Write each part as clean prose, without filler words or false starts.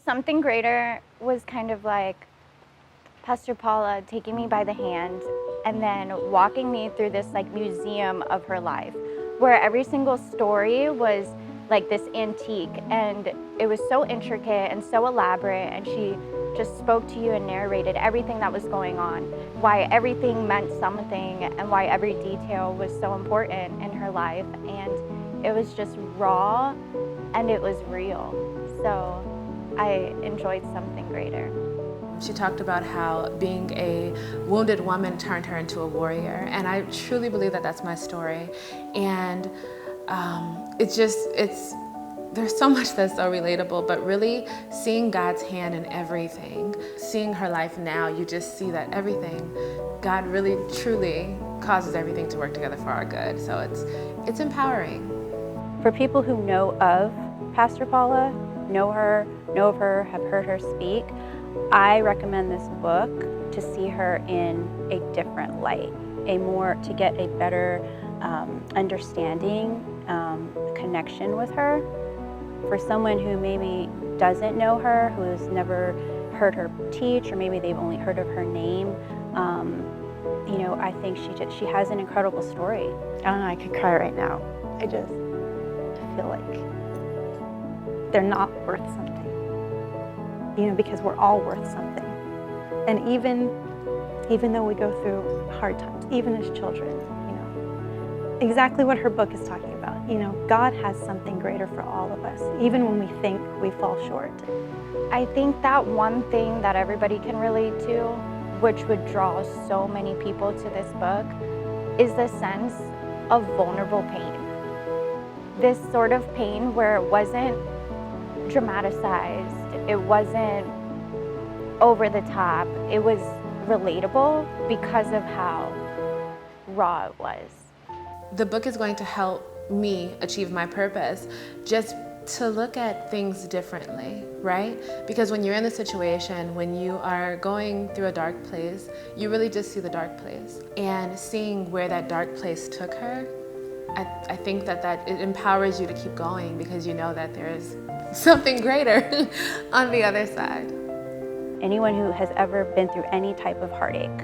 Something Greater was kind of like Pastor Paula taking me by the hand and then walking me through this like museum of her life, where every single story was like this antique, and it was so intricate and so elaborate, and she just spoke to you and narrated everything that was going on, why everything meant something and why every detail was so important in her life. And it was just raw and it was real. So I enjoyed Something Greater. She talked about how being a wounded woman turned her into a warrior, and I truly believe that that's my story. And there's so much that's so relatable, but really seeing God's hand in everything, seeing her life now, you just see that everything, God really truly causes everything to work together for our good. So it's empowering. For people who know of Pastor Paula, know of her, have heard her speak, I recommend this book to see her in a different light, to get a better understanding, connection with her. For someone who maybe doesn't know her, who's never heard her teach, or maybe they've only heard of her name, I think she has an incredible story. I don't know, I could cry right now. I feel like they're not worth something. Because we're all worth something. And even though we go through hard times, even as children, exactly what her book is talking about. God has something greater for all of us, even when we think we fall short. I think that one thing that everybody can relate to, which would draw so many people to this book, is the sense of vulnerable pain. This sort of pain where it wasn't dramatized, it wasn't over the top, it was relatable because of how raw it was. The book is going to help me achieve my purpose, just to look at things differently, right? Because when you're in the situation, when you are going through a dark place, you really just see the dark place. And seeing where that dark place took her, I think that it empowers you to keep going, because you know that there's something greater on the other side. Anyone who has ever been through any type of heartache,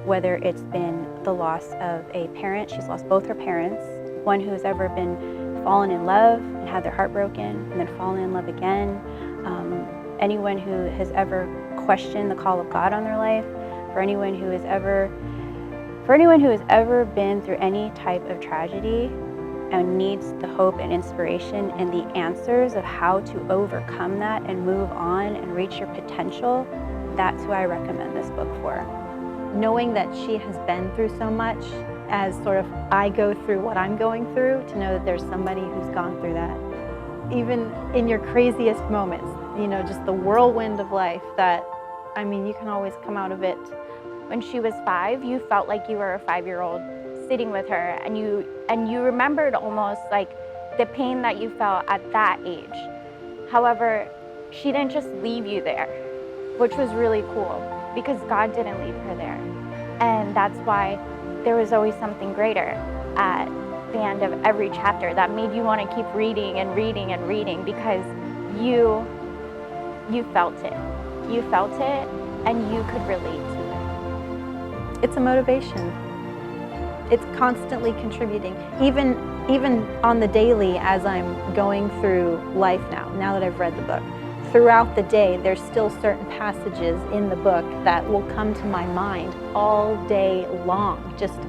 whether it's been the loss of a parent, she's lost both her parents, one who's ever been fallen in love and had their heart broken and then fallen in love again, anyone who has ever questioned the call of God on their life, for anyone who has ever been through any type of tragedy and needs the hope and inspiration and the answers of how to overcome that and move on and reach your potential, that's who I recommend this book for. Knowing that she has been through so much, as sort of I go through what I'm going through, to know that there's somebody who's gone through that. Even in your craziest moments, just the whirlwind of life, that, you can always come out of it. When she was 5, you felt like you were a 5-year-old sitting with her, and you remembered almost like the pain that you felt at that age. However, she didn't just leave you there, which was really cool, because God didn't leave her there. And that's why there was always something greater at the end of every chapter that made you want to keep reading and reading and reading, because you felt it. You felt it, and you could relate to it. It's a motivation. It's constantly contributing. Even on the daily, as I'm going through life now that I've read the book, throughout the day, there's still certain passages in the book that will come to my mind all day long.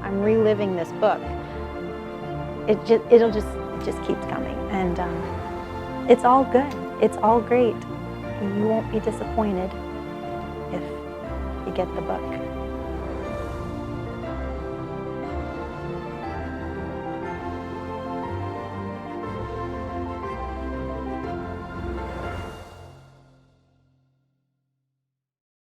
I'm reliving this book. It just keeps coming, and it's all good. It's all great. You won't be disappointed if you get the book.